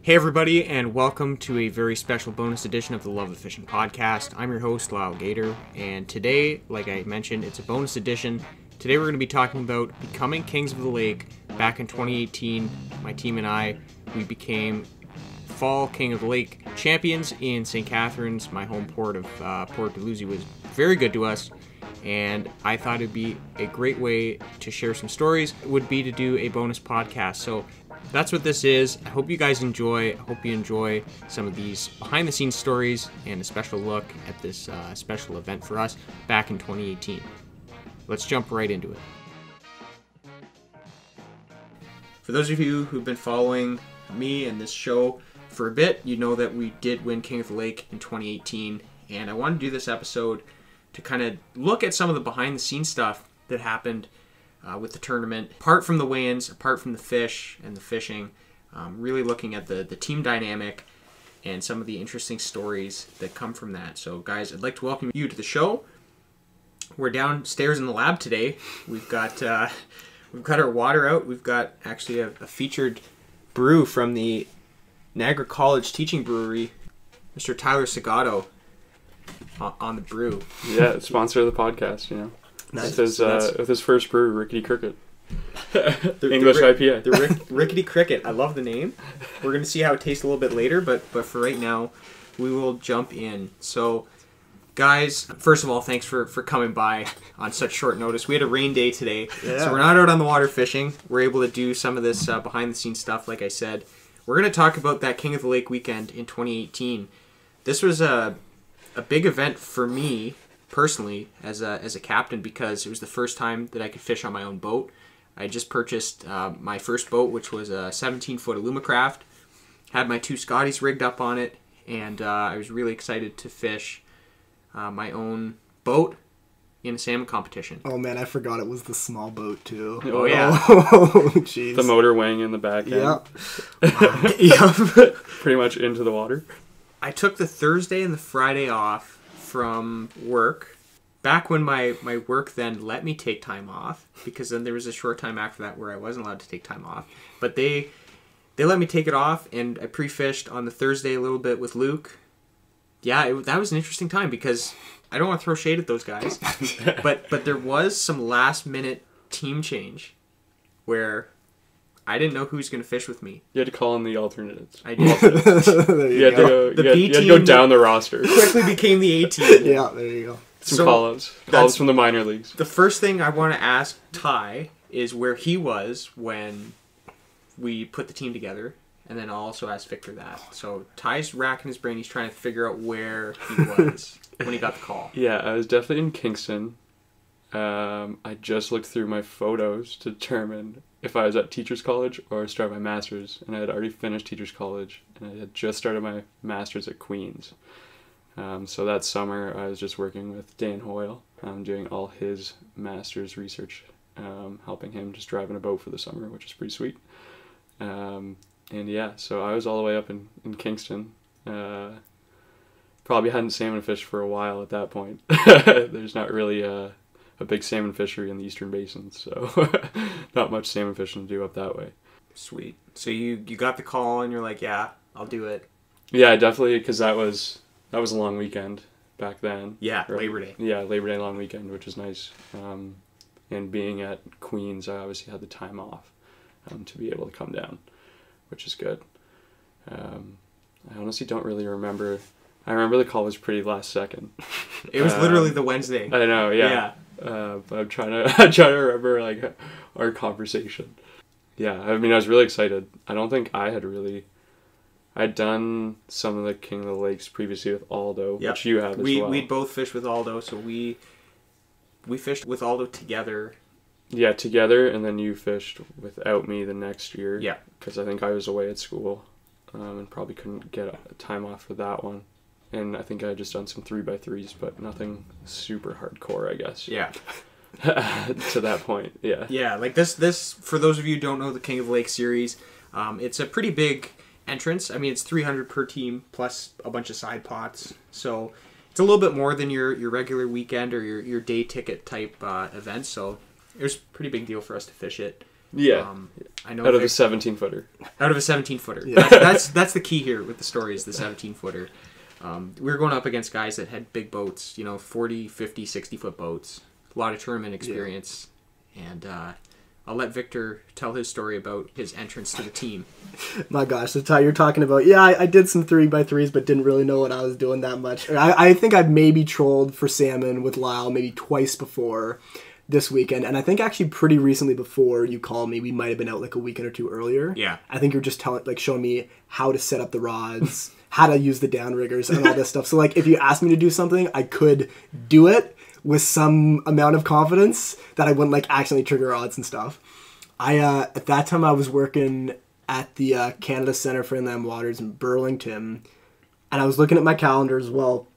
Hey everybody, and welcome to a very special bonus edition of the Love of Fishing podcast. I'm your host, Lyle Gator, and today, like I mentioned, it's a bonus edition. Today we're going to be talking about becoming Kings of the Lake. Back in 2018, my team and I, we became Fall King of the Lake champions in St. Catharines. My home port of Port Dalhousie was very good to us, and I thought it'd be a great way to share some stories. It would be to do a bonus podcast. So that's what this is. I hope you guys enjoy. I hope you enjoy some of these behind-the-scenes stories and a special look at this special event for us back in 2018. Let's jump right into it. For those of you who've been following me and this show for a bit, you know that we did win King of the Lake in 2018, and I want to do this episode to kind of look at some of the behind-the-scenes stuff that happened with the tournament, apart from the weigh-ins, apart from the fish and the fishing, really looking at the team dynamic and some of the interesting stories that come from that. So guys, I'd like to welcome you to the show. We're downstairs in the lab today. We've got our water out. We've got actually a featured brew from the Niagara College Teaching Brewery, Mr. Tyler Segato on the brew. Yeah, sponsor of the podcast, you know. Nice. With his first brew, Rickety Cricket. English IPA. The Rickety Cricket. I love the name. We're going to see how it tastes a little bit later, but for right now, we will jump in. So, guys, first of all, thanks for coming by on such short notice. We had a rain day today, so we're not out on the water fishing. We're able to do some of this behind-the-scenes stuff, like I said. We're going to talk about that King of the Lake weekend in 2018. This was a big event for me, personally, as a captain, because it was the first time that I could fish on my own boat. I just purchased my first boat, which was a 17-foot Alumacraft. Had my two Scotties rigged up on it, and I was really excited to fish my own boat in a salmon competition. Oh man, I forgot it was the small boat too. Oh yeah. Oh jeez. The motor wing in the back end. Yep. Yep. Pretty much into the water. I took the Thursday and the Friday off from work, back when my work then let me take time off, because then there was a short time after that where I wasn't allowed to take time off. But they let me take it off, and I pre-fished on the Thursday a little bit with Luke. Yeah, that was an interesting time, because I don't want to throw shade at those guys, but there was some last-minute team change where I didn't know who was going to fish with me. You had to call in the alternatives. I did. There you go. You had to go down the roster. Quickly became the A team. Yeah, there you go. Some call-ups. Call-ups from the minor leagues. The first thing I want to ask Ty is where he was when we put the team together, and then I'll also ask Victor that. So Ty's racking his brain. He's trying to figure out where he was when he got the call. Yeah, I was definitely in Kingston. I just looked through my photos to determine if I was at Teachers College or started my master's, and I had already finished Teachers College, and I had just started my master's at Queen's. So that summer I was just working with Dan Hoyle, doing all his master's research, helping him just driving a boat for the summer, which is pretty sweet. And yeah, so I was all the way up in Kingston. Probably hadn't salmon fished for a while at that point. There's not really a big salmon fishery in the Eastern Basin, so not much salmon fishing to do up that way. Sweet. So you got the call and you're like, yeah, I'll do it. Yeah, definitely, because that was a long weekend back then. Yeah, right? Labor Day. Yeah, Labor Day long weekend, which is nice. And being at Queen's, I obviously had the time off to be able to come down, which is good. I honestly don't really remember. I remember the call was pretty last second. It was literally the Wednesday. I know, yeah. But I'm trying to remember like our conversation. Yeah, I mean, I was really excited. I don't think I'd done some of the King of the Lakes previously with Aldo, which you have as well. We'd both fished with Aldo, so we fished with Aldo together. Yeah, together, and then you fished without me the next year. Yeah. Because I think I was away at school, and probably couldn't get time off for that one. And I think I had just done some 3x3s, but nothing super hardcore, I guess. Yeah. To that point, yeah. Yeah, like this, for those of you who don't know the King of the Lake series, it's a pretty big entrance. I mean, it's 300 per team, plus a bunch of side pots. So it's a little bit more than your regular weekend or your day ticket type event. So it was a pretty big deal for us to fish it. Yeah. I know Out of a 17-footer. Out of a 17-footer. Yeah. That's the key here with the story is the 17-footer. We were going up against guys that had big boats, 40, 50, 60-foot boats. A lot of tournament experience. Yeah. And I'll let Victor tell his story about his entrance to the team. My gosh, the time you're talking about, I did some 3x3s, but didn't really know what I was doing that much. I think I've maybe trolled for salmon with Lyle maybe twice before this weekend, and I think actually pretty recently before you called me, we might have been out like a weekend or two earlier. Yeah. I think you're just showing me how to set up the rods, how to use the downriggers and all this stuff. So like if you asked me to do something, I could do it with some amount of confidence that I wouldn't like accidentally trigger rods and stuff. At that time I was working at the Canada Centre for Inland Waters in Burlington, and I was looking at my calendar as well,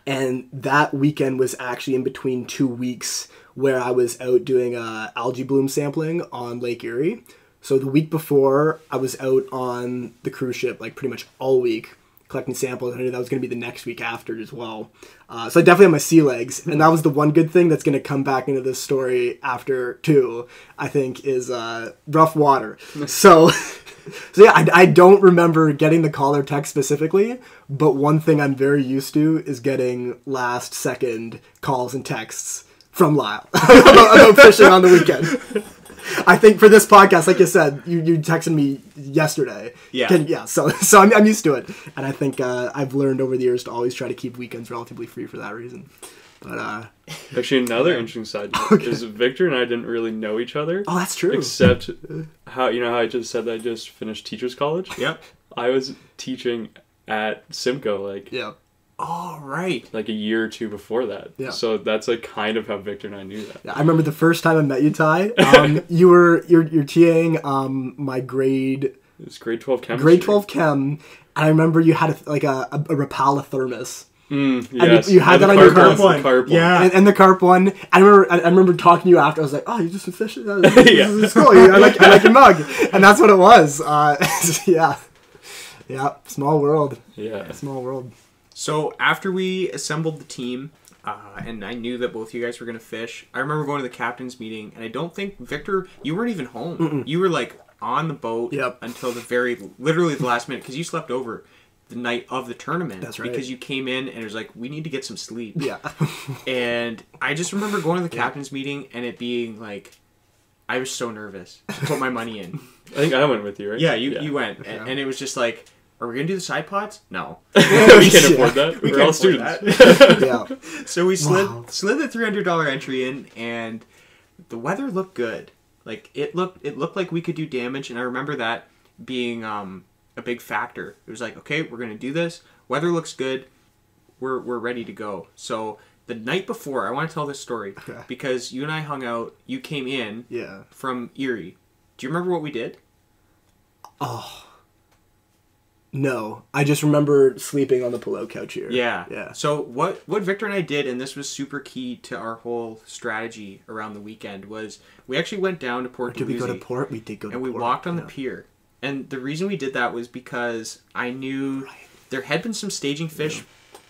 and that weekend was actually in between 2 weeks where I was out doing algae bloom sampling on Lake Erie. So the week before, I was out on the cruise ship like pretty much all week collecting samples, and I knew that was going to be the next week after as well. So I definitely have my sea legs, and that was the one good thing that's going to come back into this story after too, I think, is rough water. So yeah, I don't remember getting the caller text specifically, but one thing I'm very used to is getting last second calls and texts from Lyle about fishing on the weekend. I think for this podcast, like you said, you texted me yesterday. Yeah. So I'm used to it, and I think I've learned over the years to always try to keep weekends relatively free for that reason. But actually, another interesting side is Victor and I didn't really know each other. Oh, that's true. Except how I just said that I just finished teachers college. Yep. I was teaching at Simcoe yeah. Oh, right. like a year or two before that. Yeah. So that's like kind of how Victor and I knew that. Yeah, I remember the first time I met you, Ty. You're TAing my grade. It was grade 12 chemistry. Grade 12 chem, and I remember you had a Rapala thermos. Yes. You had that on your carp one. Yeah. And the carp one. I remember talking to you after. I was like, "Oh, you just been fishing? Yeah. This is cool. I like your mug." And that's what it was. Yeah. Small world. Yeah. Small world. So after we assembled the team, and I knew that both you guys were going to fish, I remember going to the captain's meeting, and I don't think, Victor, you weren't even home. Mm-mm. You were like on the boat Yep. until literally the last minute, because you slept over the night of the tournament. That's right. Because you came in and it was like, we need to get some sleep. Yeah. And I just remember going to the captain's meeting and it being like, I was so nervous to put my money in. I think I went with you, right? Yeah, you went. Okay. And it was just like, are we going to do the side pots? No. We can't afford that. We're all students. Yeah. So we slid the $300 entry in, and the weather looked good. Like it looked like we could do damage, and I remember that being a big factor. It was like, okay, we're gonna do this. Weather looks good. We're ready to go. So the night before, I want to tell this story because you and I hung out. You came in from Erie. Do you remember what we did? Oh. No, I just remember sleeping on the pillow couch here. Yeah. So what Victor and I did, and this was super key to our whole strategy around the weekend, was we actually went down to Port. Did we go to Port? We did go to Port. And we walked on the pier. And the reason we did that was because I knew there had been some staging fish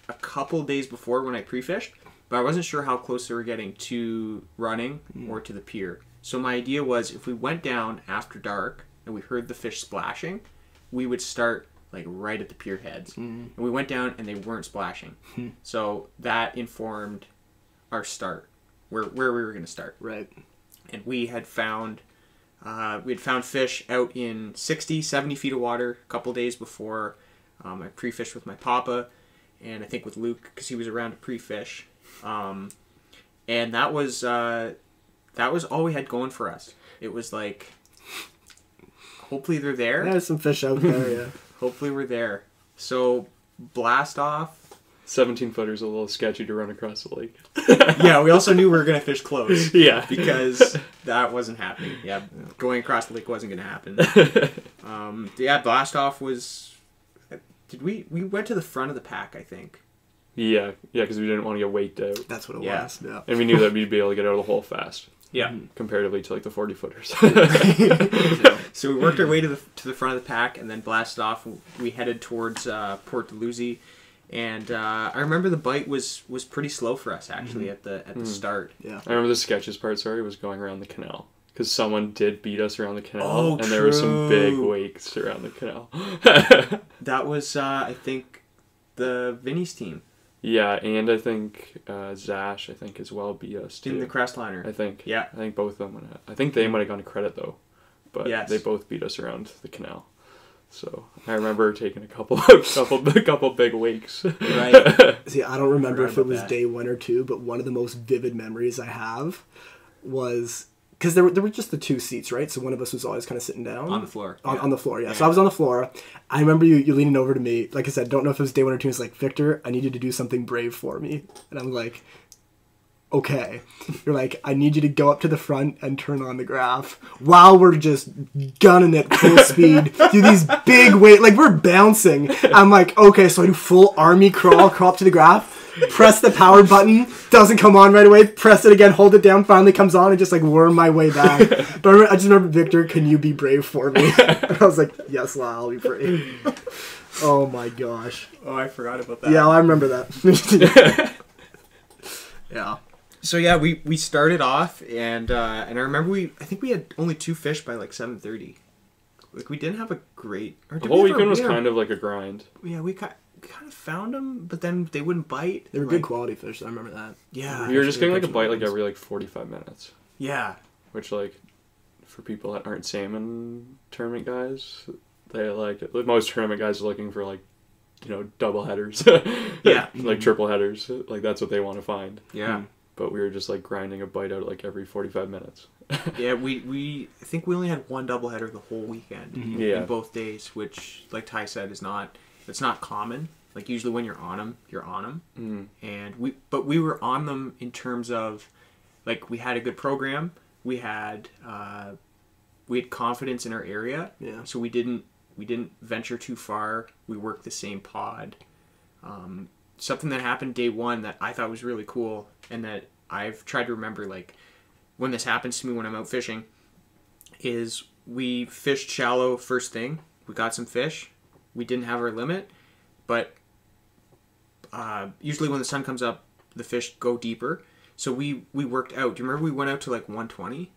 a couple days before when I pre-fished, but I wasn't sure how close they were getting to running or to the pier. So my idea was if we went down after dark and we heard the fish splashing, we would start like right at the pier heads. And we went down and they weren't splashing. So that informed our start, where we were going to start. Right. And we had found fish out in 60, 70 feet of water a couple days before. I pre-fished with my papa, and I think with Luke because he was around to pre-fish. And that was all we had going for us. It was like, hopefully they're there. There's some fish out there, yeah. Hopefully we're there. So blast off. 17-footer's a little sketchy to run across the lake. Yeah, we also knew we were going to fish close. Yeah. Because that wasn't happening. Yeah, going across the lake wasn't going to happen. Blast off was... We went to the front of the pack, I think. Yeah, because we didn't want to get waked out. That's what it was, yeah. And we knew that we'd be able to get out of the hole fast. Yeah. Comparatively to like the 40-footers. So we worked our way to the front of the pack and then blasted off. We headed towards Port Dalhousie. And I remember the bite was pretty slow for us, actually, at the start. Yeah. I remember the sketchiest part, was going around the canal. because someone did beat us around the canal, Oh, and there were some big true. wakes around the canal. That was, I think, the Vinny's team Yeah, and I think Zash, I think, as well beat us too. in the Crestliner. I think. Yeah. I think both of them. I think they might have gone to credit though, but Yes. they both beat us around the canal. So I remember taking a couple big wakes. Right. See, I don't remember Forgot if it about was that. day 1 or 2, but one of the most vivid memories I have was because there were just the 2 seats, right? So one of us was always kind of sitting down On the floor. On the floor, yeah. So I was on the floor. I remember you leaning over to me. Like I said, don't know if it was day 1 or 2. It's like, Victor, I need you to do something brave for me. And I'm like, okay. You're like, I need you to go up to the front and turn on the graph while we're just gunning it full speed. Do these big weight, like we're bouncing. I'm like, okay, so I do full army crawl up to the graph. Press the power button, doesn't come on right away, press it again, hold it down, finally comes on, and just like worm my way back. But I just remember, Victor, can you be brave for me? And I was like, yes, Lyle, I'll be brave. Oh my gosh. Oh, I forgot about that. Yeah, I remember that. Yeah. So yeah, we started off, and I remember I think we had only 2 fish by like 7:30. Like we didn't have a great. Or The did whole we ever- weekend was we had- kind of like a grind. Yeah, we kind of found them, but then they wouldn't bite. They were Like, good quality fish, I remember that. Yeah. We were just Actually, getting like a catching bite like ones. every like 45 minutes, Yeah. which like for people that aren't salmon tournament guys, they like most tournament guys are looking for like, you know, double headers. Yeah. Like triple headers. Like that's what they want to find. Yeah. But we were just like grinding a bite out like every 45 minutes. Yeah, we I think we only had 1 doubleheader the whole weekend Yeah. in both days, which, like Ty said, it's not common. Like usually when you're on them, you're on them, and we were on them in terms of, like, we had a good program, we had confidence in our area, Yeah. so we didn't venture too far. We worked the same pod. Something that happened day 1 that I thought was really cool, and that I've tried to remember, like, when this happens to me when I'm out fishing, is we fished shallow first thing. We got some fish. We didn't have our limit, but usually when the sun comes up, the fish go deeper. So we worked out. Do you remember we went out to like 120?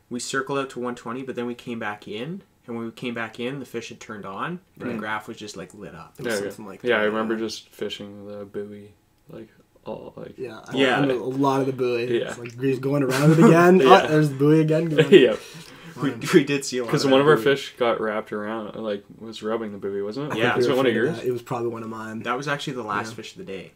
We circled out to 120, but then we came back in. And when we came back in, the fish had turned on, and the graph was just like lit up. It was Yeah, something like yeah, that. I remember just fishing the buoy, like all like. Yeah, I Yeah. remember a lot of the buoy. Yeah. It's like he's going around it again. Yeah. Oh, there's the buoy again. Going. Yeah, We did see a lot. because of one that of our buoy. fish got wrapped around, like was rubbing the buoy, wasn't it? Yeah. was We it were one of afraid yours? that. It was probably one of mine, That was actually the last Yeah. fish of the day.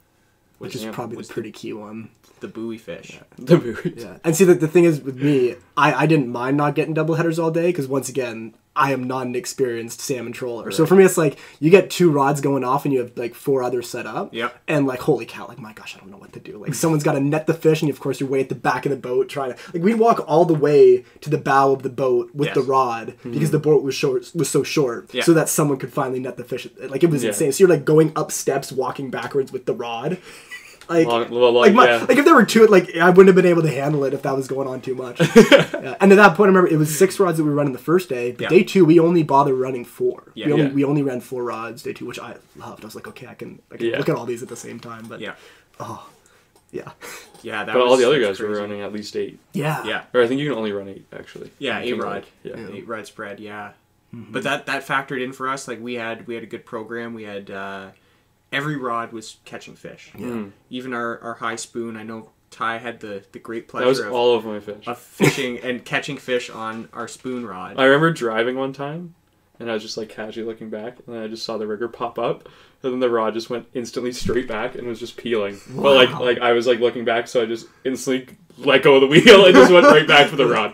which is yeah, probably was the pretty key one. The buoy fish. The buoy. Yeah, and see, the thing is with me, I didn't mind not getting double headers all day because once again, I am not an experienced salmon troller. So for me, it's like you get 2 rods going off and you have like 4 others set up. Yep. And like, holy cow, like my gosh, I don't know what to do. Like someone's got to net the fish, and of course you're way at the back of the boat trying to like we'd walk all the way to the bow of the boat with Yes. the rod because the boat was so short, Yeah. so that someone could finally net the fish. Like it was Yeah. insane. So you're like going up steps, walking backwards with the rod. Like, Like, yeah. like if there were 2, like I wouldn't have been able to handle it if that was going on too much. Yeah. And at that point, I remember it was 6 rods that we were running the first day. But Yeah. day 2, we only bothered running 4. Yeah. We only ran 4 rods day 2, which I loved. I was like, okay, I can Yeah. look at all these at the same time. But Yeah. yeah, Yeah. That But all was- the other that guys was were crazy. running at least 8. yeah, Yeah. Or I think you can only run 8 actually. Yeah, You 8 can, rod. like, yeah. 8 rod spread, yeah. But that factored in for us. Like we had a good program. We had every rod was catching fish. Even our high spoon. I know Ty had the great That was pleasure all of my fish. of fishing and catching fish on our spoon rod. I remember driving one time, and I was just like casually looking back, and then I just saw the rigger pop up, and then the rod just went instantly straight back and was just peeling. But like I was like looking back, so I just instantly let go of the wheel and just went right back for the rod.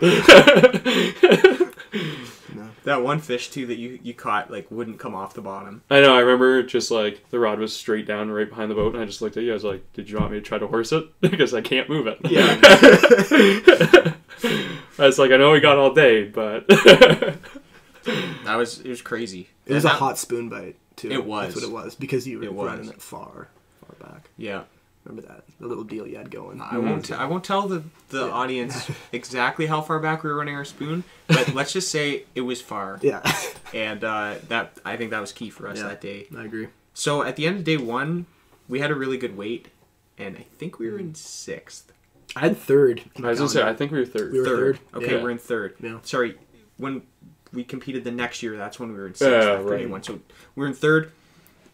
That one fish too that you caught like wouldn't come off the bottom. I know. I remember just like the rod was straight down right behind the boat, and I just looked at you. I was like, "Did you want me to try to horse it? Because I can't move it." Yeah. I was like, "I know we got all day, but." It was crazy. it was And a that- hot spoon bite too. It was. That's what it was because you It were was. running it far back. Yeah. Remember that the little deal you had going. I won't tell the audience exactly how far back we were running our spoon, but let's just say it was far. Yeah, And that I think that was key for us Yeah. that day. I agree. So at the end of day 1, we had a really good weight, and I think we were in 6th. I had third. I was gonna say, I think we were third. We were third. Okay, Yeah. we're in third. Yeah. Sorry, when we competed the next year, that's when we were in sixth after right. day one. So we're in third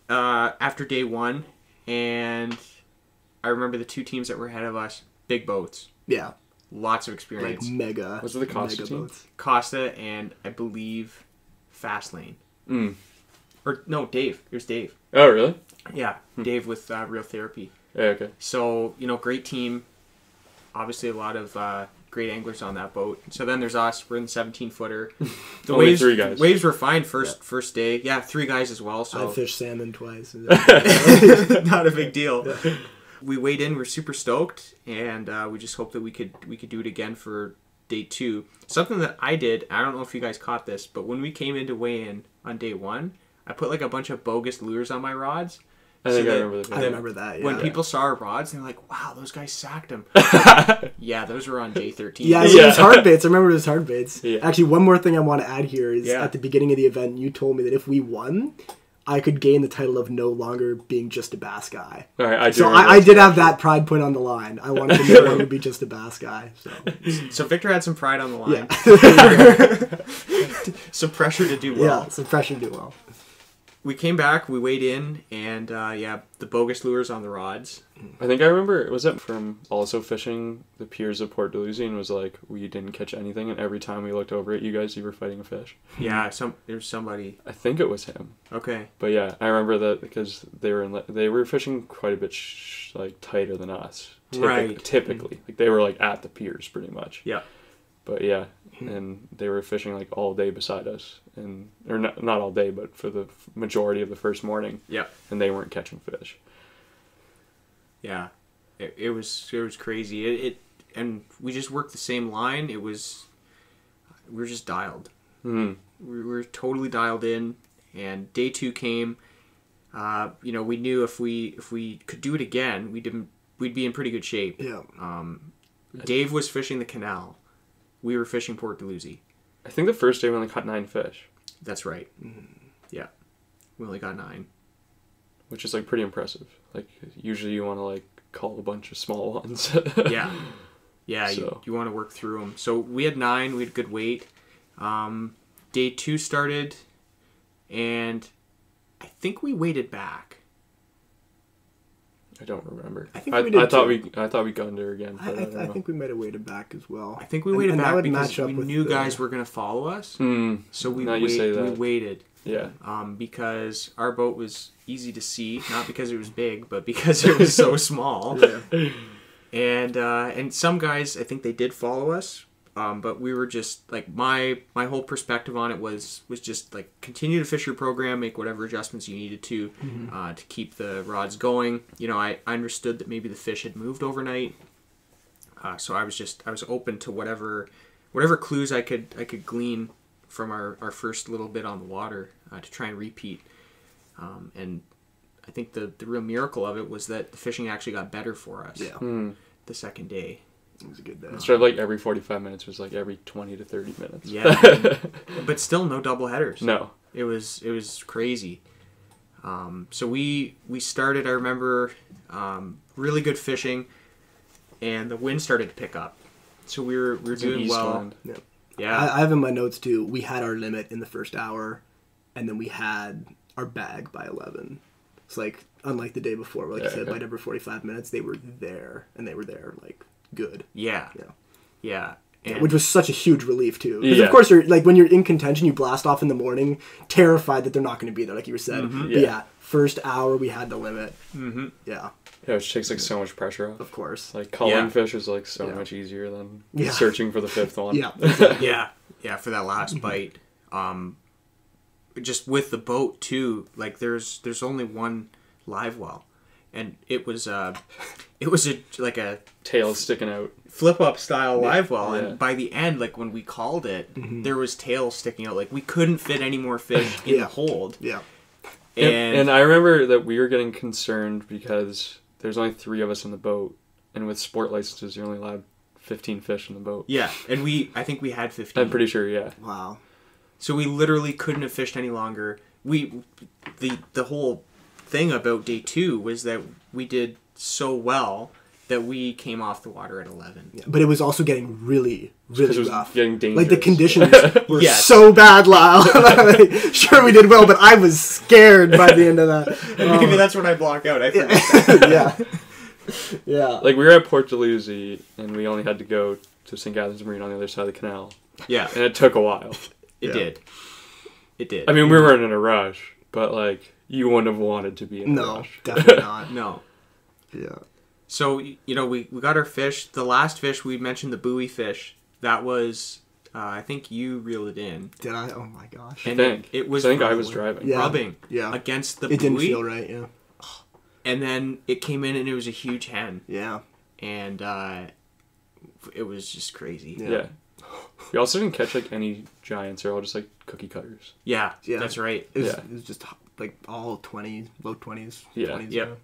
after day one, and I remember the two teams that were ahead of us, big boats, Yeah. lots of Like experience. mega. Was it the Costa mega team? boats. Costa and I believe Fastlane. Mm. Or no, Dave. It was Dave. Oh, really? Yeah, Dave with Real Therapy. Yeah, okay. So, great team. Obviously, a lot of great anglers on that boat. So then there's us. We're in the 17-footer. The Only waves, 3 guys. Waves were fine first day. Yeah, 3 guys as well. So I fished salmon twice. not a big deal. Yeah. We weighed in. We're super stoked, and we just hope that we could do it again for day 2. Something that I did. I don't know if you guys caught this, but when we came in to weigh in on day 1, I put like a bunch of bogus lures on my rods. I think I that- remember that. I remember that. Yeah. When people saw our rods, they're like, "Wow, those guys sacked them." Yeah, those were on J13. Yeah, Yeah. it was hard baits. I remember it was hard baits. Yeah. Actually, one more thing I want to add here is Yeah. at the beginning of the event, you told me that if we won, I could gain the title of no longer being just a bass guy. All right, I do So remember I that. did have that pride put on the line. I wanted to no longer be just a bass guy. So So Victor had some pride on the line. yeah, Some pressure to do well. yeah, some pressure to do well. We came back, we weighed in, and the bogus lures on the rods. I think I remember, was it from also fishing the piers of Port Dalhousie, and was like, we didn't catch anything, and every time we looked over at you guys, you were fighting a fish? Yeah, there's somebody. I think it was him. Okay. But yeah, I remember that because they were fishing quite a bit tighter than us. Right. Typically. Like they were like at the piers pretty much. Yeah. But yeah, and they were fishing like all day beside us, or not all day, but for the majority of the first morning. Yeah. And they weren't catching fish. Yeah. It was crazy. And we just worked the same line. We were just dialed. Mm. We were totally dialed in. And day 2 came. We knew if we could do it again, we'd be in pretty good shape. Yeah. Dave was fishing the canal. We were fishing Port Dalhousie. I think the first day we only caught 9 fish, That's right. Yeah. We only got 9. which is like pretty impressive. Like usually you want to like call a bunch of small ones. Yeah. Yeah, So. you want to work through them. So we had 9. We had good weight. Day 2 started, and I think we weighted back. I don't remember. I think we did I thought we gunned her again. But I don't I know. think we might have weighted back as well. I think we weighted And that back would because match up we with knew the- guys were going to follow us. So we Now you say that. we waited. Yeah. Because our boat was easy to see, not because it was big, but because it was so small. Yeah. And some guys, I think they did follow us, but we were just like my whole perspective on it was just like continue to fish your program, make whatever adjustments you needed to keep the rods going. I understood that maybe the fish had moved overnight, so I was open to whatever clues I could glean from our first little bit on the water to try and repeat. And I think the real miracle of it was that the fishing actually got better for us the second day. It was a good day. Instead of like every 45 minutes, it was like every 20 to 30 minutes. Yeah, but still no double headers. No. It was crazy. So we started, I remember, really good fishing, and the wind started to pick up. So we were It's an doing east well. wind. Yeah. Yeah. I have in my notes too. We had our limit in the first hour, and then we had our bag by 11. It's like unlike the day before, like you said, by number 45 minutes they were there, and they were there like good. Yeah. Yeah. Yeah. And Which was such a huge relief too, because Yeah. of course you're like when you're in contention, you blast off in the morning, terrified that they're not going to be there, like you said. But yeah, first hour we had the limit. Mm-hmm. Yeah, Yeah, which takes like so much pressure off. of course. Like culling Yeah. fish is like so Yeah. much easier than Yeah. searching for the 5th one. Yeah, Yeah, for that last bite. Just with the boat too, like there's only one live well, and it was like a Tail sticking out. flip up style live well, Yeah. and by the end, like when we called it, there was tails sticking out. Like we couldn't fit any more fish in the Yeah. hold. yeah, And I remember that we were getting concerned because there's only 3 of us in the boat, and with sport licenses, you're only allowed 15 fish in the boat. Yeah, and I think we had 15. I'm pretty sure, yeah. wow. So we literally couldn't have fished any longer. The whole thing about day 2 was that we did so well that we came off the water at 11. Yeah, but it was also getting really, really It was rough. getting dangerous. Like the conditions were Yes. so bad, Lyle. Like, sure, we did well, but I was scared by the end of that. Maybe that's what I block out. I forget. Yeah. Like, we were at Port Dalhousie, and we only had to go to St. Catharines Marine on the other side of the canal. Yeah, And it took a while. it Yeah. did. It did. I mean, we weren't in a rush, but, like, you wouldn't have wanted to be in a No, rush. definitely not. no. Yeah. So, you know, we got our fish. The last fish, we mentioned the buoy fish. That was, I think you reeled it in. Did I? Oh my gosh. And think. it was I think I was rubbing- driving. Yeah. rubbing Yeah. against the It didn't buoy. feel right, yeah. And then it came in and it was a huge hen. Yeah. And it was just crazy. Yeah. We also didn't catch, like, any giants. They're all just, like, cookie cutters. Yeah, Yeah. that's right. It was, Yeah. it was just like all 20s, low 20s. Yeah. 20s, Yep.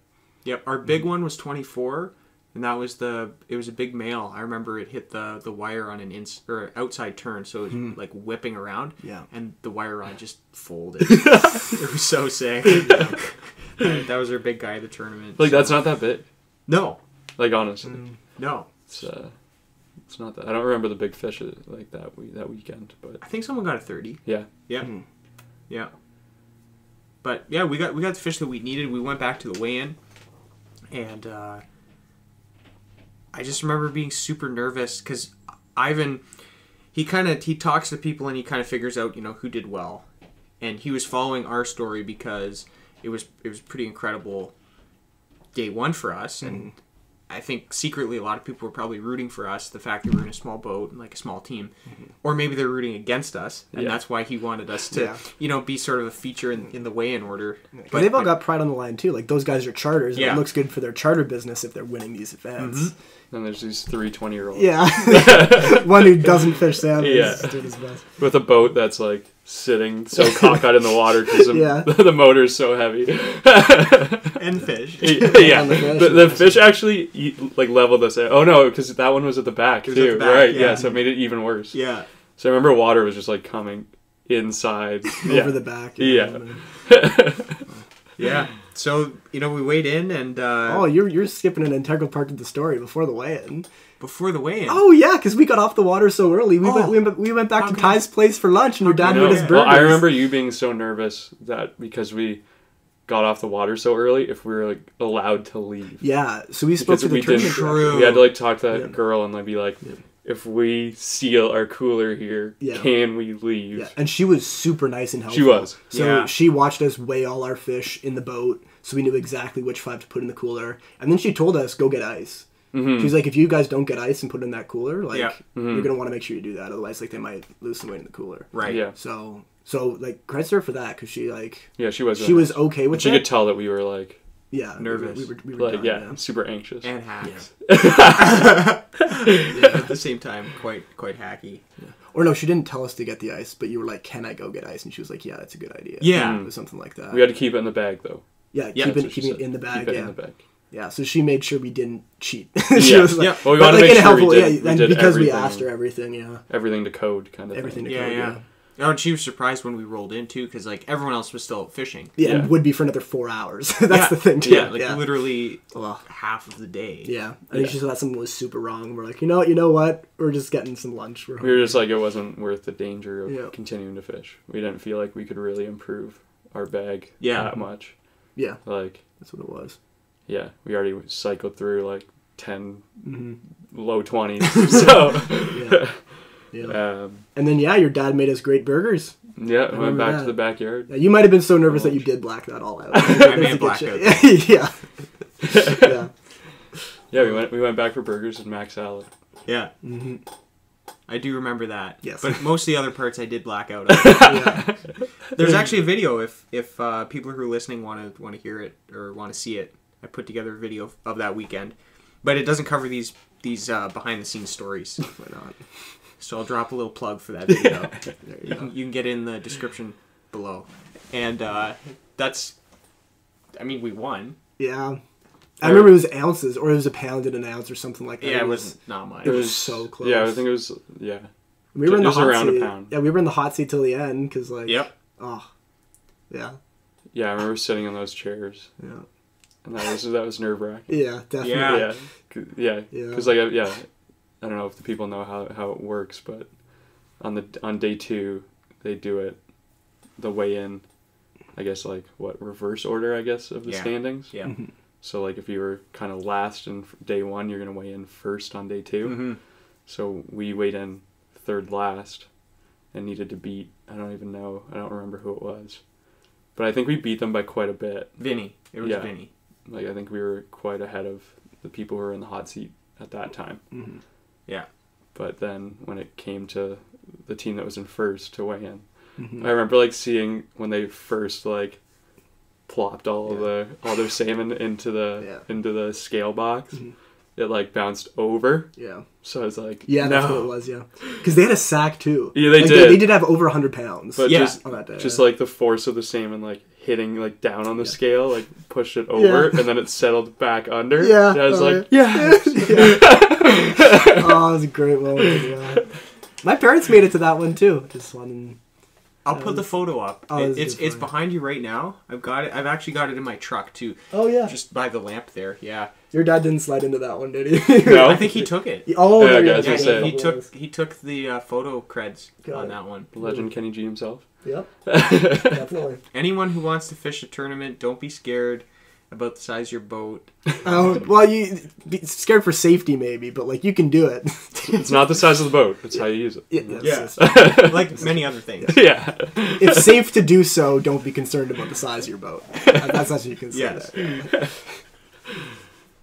Yep, our big one was 24, and that was it was a big male. I remember it hit the wire on an or outside turn, so it was like whipping around. Yeah. And the wire rod just folded. It was so sick. That was our big guy at the tournament. Like, so- that's not that big. No. Like, honestly. No. It's not that. I don't remember the big fish like that weekend, but I think someone got a 30. yeah. Yeah. Yeah. But yeah, we got the fish that we needed. We went back to the weigh-in, and I just remember being super nervous because Ivan, he talks to people and he kind of figures out, you know, who did well, and he was following our story because it was pretty incredible day one for us, and I think secretly a lot of people were probably rooting for us, the fact that we were in a small boat and like a small team, or maybe they're rooting against us, and that's why he wanted us to, you know, be sort of a feature in the weigh-in order. But they've all got pride on the line too. Like those guys are charters, and Yeah. it looks good for their charter business if they're winning these events. And there's these 3 20-year-olds. Yeah, one who doesn't fish salmon is doing his best. With a boat that's like sitting so cockeyed in the water because the motor's so heavy. And fish. Yeah, On the fish. the fish actually like leveled us out. Oh no, because that one was at the back was too, at the back, right? yeah. Yeah, so it made it even worse. Yeah. So I remember water was just like coming inside Over the back. Yeah. Yeah. So, you know, we weighed in and Oh, you're skipping an integral part of the story before the weigh-in. before the weigh-in. Oh yeah, because we got off the water so early. We Oh. we went back to Okay. Ty's place for lunch, and your dad Okay. made us Yeah. burgers. Well, I remember you being so nervous that because we got off the water so early, if we were like allowed to leave. Yeah, so we spoke Because to the we tournament didn't. director. We had to like talk to that Yeah. girl and like be like, if we seal our cooler here, Yeah. can we leave? Yeah, and she was super nice and helpful. She was. So Yeah. she watched us weigh all our fish in the boat, so we knew exactly which 5 to put in the cooler. And then she told us, go get ice. Mm-hmm. She's like, if you guys don't get ice and put it in that cooler, like, Yeah. you're going to want to make sure you do that. Otherwise, like, they might lose some weight in the cooler. Right. Yeah. So like, credit her for that, because she, like, Yeah, she was. she was okay with She it. could tell that we were like, Yeah. Nervous. We were like done, super anxious. And hacks. Yeah, at the same time, quite hacky. Or no, she didn't tell us to get the ice, but you were like, can I go get ice? And she was like, yeah, that's a good idea. Yeah. It was something like that. We had to keep it in the bag though. Yeah, Yeah, keeping That's what she it said. in the bag. Keep it Yeah. in the bag. Yeah, so she made sure we didn't cheat. She Yeah. was like, Yeah. Well, we but wanted like to in make a sure we helpful, did, yeah, and we did because we everything- asked her everything, yeah. everything to code kind of Everything thing. to Yeah, code, yeah. Oh, and she was surprised when we rolled in too, because like everyone else was still fishing. Yeah, Yeah. and would be for another 4 hours. That's Yeah. the thing, too. Yeah, like literally Ugh. half of the day. Yeah, I think she thought something was super wrong. We're like, you know what? We're just getting some lunch. We were just like, it wasn't worth the danger of Yeah. continuing to fish. We didn't feel like we could really improve our bag Yeah. that much. Yeah, Like, that's what it was. yeah, we already cycled through like 10 Mm-hmm. low 20s. So, Yeah. Yeah. And then, yeah, your dad made us great burgers. yeah, we went remember back that. to the backyard. Yeah, you might have been so nervous that you did black that all out. I may have blacked out. Yeah. Yeah. Yeah, we went back for burgers and mac salad. Yeah. Mm-hmm. I do remember that. Yes. But most of the other parts I did black out. Yeah. There's actually a video if people who are listening want to hear it or want to see it. I put together a video of that weekend, but it doesn't cover these behind the scenes stories. Why not? So I'll drop a little plug for that video. There You can get it in the description below. And that's, I mean, we won. Yeah. I remember it was ounces, or it was a pound and an ounce or something like that. Yeah, it was not much. It was so close. Yeah, I think it was, yeah. We were in the It was hot around a seat. pound. Yeah, we were in the hot seat till the end, because, like... Yep. Oh. Yeah. Yeah, I remember sitting on those chairs. Yeah. and that was nerve wracking. Yeah, definitely. Yeah. Because like I don't know if the people know how it works, but on day 2 they do it the weigh in, I guess like reverse order I guess of the standings. Yeah. So like if you were kind of last in day 1, you're gonna weigh in first on day 2. Mm-hmm. So we weighed in third last and needed to beat, I don't remember who it was, but I think we beat them by quite a bit. Vinny. It was Vinny. Like I think we were quite ahead of the people who were in the hot seat at that time. Mm-hmm. Yeah. But then when it came to the team that was in first to weigh in, Mm-hmm. I remember like seeing when they first like plopped all their salmon into the scale box. Mm-hmm. It like bounced over. Yeah. So I was like, yeah, no. that's what it was. Yeah, because they had a sack too. Yeah, they like, did. They did have over 100 pounds. But on that day. just like the force of the salmon like hitting like down on the scale like pushed it over and then it settled back under. Yeah. And I was like, Oh, it was a great moment. Yeah. My parents made it to that one too. Just one. I'll put the photo up. Oh, it's behind you right now. I've got it. I've actually got it in my truck too. Oh yeah. Just by the lamp there. Yeah. Your dad didn't slide into that one, did he? No. I think he took it. Oh, Yeah, there you I was go. gonna say. He took the photo creds on that one. Legend Kenny G himself. Yep. Definitely. Anyone who wants to fish a tournament, don't be scared about the size of your boat. Well, you be scared for safety maybe, but like you can do it. It's not the size of the boat, it's how you use it. Yeah. Like many other things. Yeah. It's safe to do so. Don't be concerned about the size of your boat. That's what you can say. Yes. That.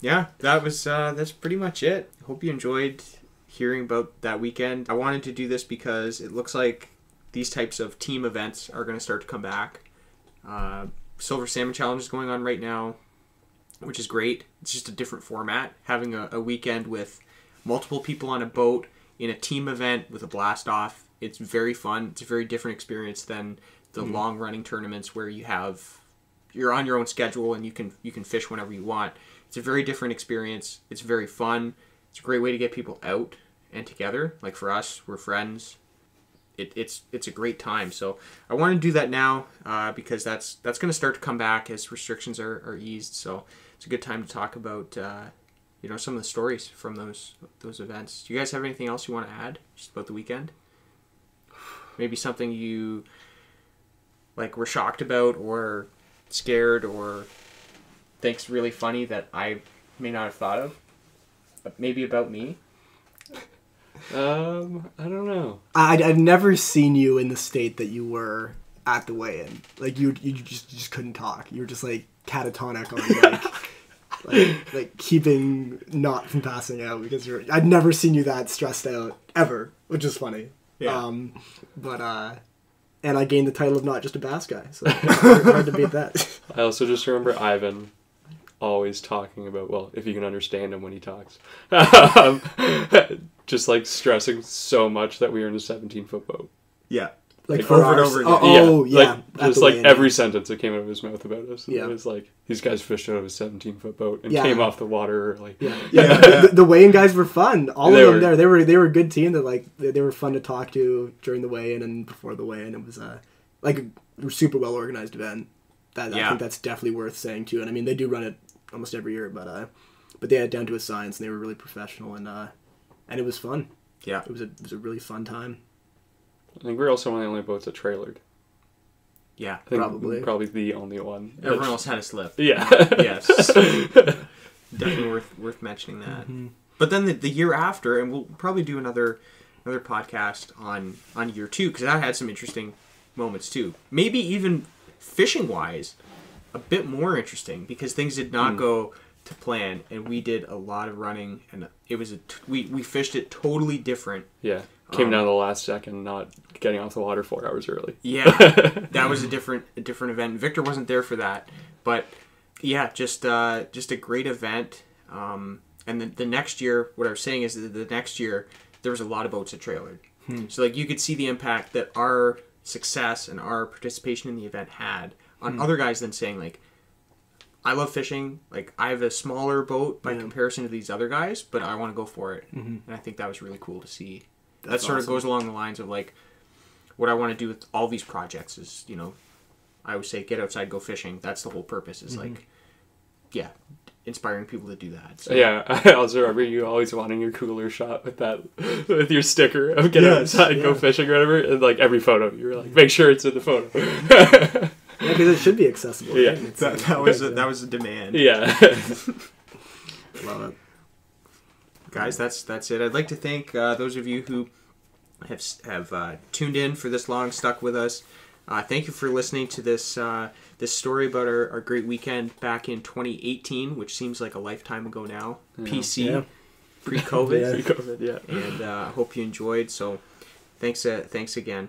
Yeah, that's pretty much it. Hope you enjoyed hearing about that weekend. I wanted to do this because it looks like these types of team events are going to start to come back. Silver Salmon Challenge is going on right now, which is great. It's just a different format. Having a weekend with multiple people on a boat in a team event with a blast off. It's very fun. It's a very different experience than the long running tournaments where you're on your own schedule and you can fish whenever you want. It's a very different experience. It's very fun. It's a great way to get people out and together. Like for us, we're friends. It's a great time. So I want to do that now because that's going to start to come back as restrictions are eased. So it's a good time to talk about some of the stories from those events. Do you guys have anything else you want to add just about the weekend? Maybe something you like were shocked about or scared or think's really funny that I may not have thought of, but maybe about me. I don't know. I've never seen you in the state that you were at the weigh-in. Like you just couldn't talk. You were just like catatonic on like keeping not from passing out because I'd never seen you that stressed out ever, which is funny. Yeah. And I gained the title of not just a bass guy, so hard to beat that. I also just remember Ivan always talking about, well, if you can understand him when he talks. Just like stressing so much that we were in a 17-foot boat. Yeah. Like over and over again. Like, just like every sentence that came out of his mouth about us. Yeah. It was like, these guys fished out of a 17-foot boat and Yeah. came off the water early. Yeah. The weigh-in guys were fun. All They of them were. there. They were a good team that like they were fun to talk to during the weigh-in and before the weigh-in. It was like a super well organized event. I think that's definitely worth saying too. And I mean they do run it almost every year, but they had it down to a science and they were really professional and it was fun. Yeah. It was a really fun time. I think we're also one of the only boats that trailered. Yeah. I think Probably the only one. Everyone else had a slip. Yeah. Yes. Definitely worth mentioning that. Mm-hmm. But then the year after, and we'll probably do another podcast on year 2 because that had some interesting moments too. Maybe even fishing wise, a bit more interesting because things did not go to plan, and we did a lot of running, and it was we fished it totally different. Yeah. Came down to the last second, not getting off the water 4 hours early. Yeah, that was a different event. Victor wasn't there for that, but yeah, just a great event. And the next year, what I was saying is that the next year there was a lot of boats that trailered. So like you could see the impact that our success and our participation in the event had on other guys than saying like, I love fishing. Like I have a smaller boat by comparison to these other guys, but I want to go for it. And I think that was really cool to see. That sort of goes along the lines of like what I want to do with all these projects is, I always say get outside, go fishing. That's the whole purpose is like, inspiring people to do that. So. Yeah, I also remember you always wanting your cooler shot with your sticker of get outside, go fishing or whatever, and like every photo, you were like, make sure it's in the photo. Yeah, because it should be accessible. Yeah, right? that was a demand. Yeah. Love it. Guys, that's it. I'd like to thank those of you who have tuned in for this long, stuck with us. Thank you for listening to this story about our great weekend back in 2018, which seems like a lifetime ago now. Yeah. PC, pre-COVID. Pre-COVID, yeah. And I hope you enjoyed. So thanks again.